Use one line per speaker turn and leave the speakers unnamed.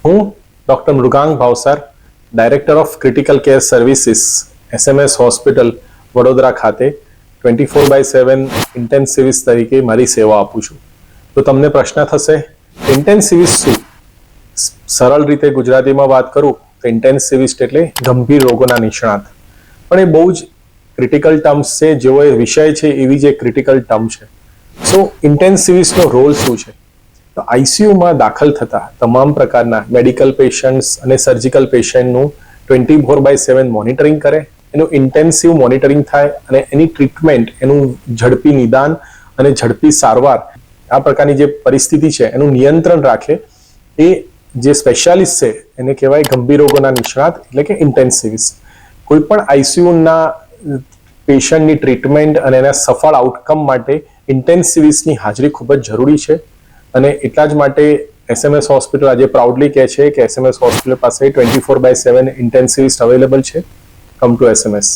હું doctor Mrugank Bhavsar, director of critical care services, SMS hospital Vadodara ખાતે 24/7 intensivist તરીકે મારી સેવા આપું છું. તો તમને પ્રશ્ન થશે, ઇન્ટેન્સિવિસ્ટ શું? સરળ રીતે ગુજરાતીમાં વાત કરું તો ઇન્ટેન્સિવિસ્ટ એટલે ગંભીર રોગોના નિષ્ણાત. પણ એ બહુ જ ક્રિટિકલ ટર્મ્સ છે, જેવો એ વિષય છે એવી જ એક ક્રિટિકલ ટર્મ છે. સો ઇન્ટેન્સિવિસ્ટનો રોલ શું છે? તો આઈસીયુમાં દાખલ થતા તમામ પ્રકારના મેડિકલ પેશન્ટ્સ અને સર્જિકલ પેશન્ટનું 24/7 મોનિટરિંગ કરે, એનું ઇન્ટેન્સિવ મોનિટરિંગ થાય અને એની ટ્રીટમેન્ટ, એનું ઝડપી નિદાન અને ઝડપી સારવાર, આ પ્રકારની જે પરિસ્થિતિ છે એનું નિયંત્રણ રાખે, એ જે સ્પેશિયાલિસ્ટ છે એને કહેવાય ગંભીર રોગોના નિષ્ણાત, એટલે કે ઇન્ટેન્સિવિસ્ટ. કોઈ પણ આઈસીયુના પેશન્ટની ટ્રીટમેન્ટ અને એના સફળ આઉટકમ માટે ઇન્ટેન્સિવિસ્ટની હાજરી ખૂબ જ જરૂરી છે. અને એટલા જ માટે SMS હોસ્પિટલ આજે પ્રાઉડલી કહે છે કે SMS હોસ્પિટલ પાસે 24/7 ઇન્ટેન્સિવિસ્ટ અવેલેબલ છે. Come to SMS.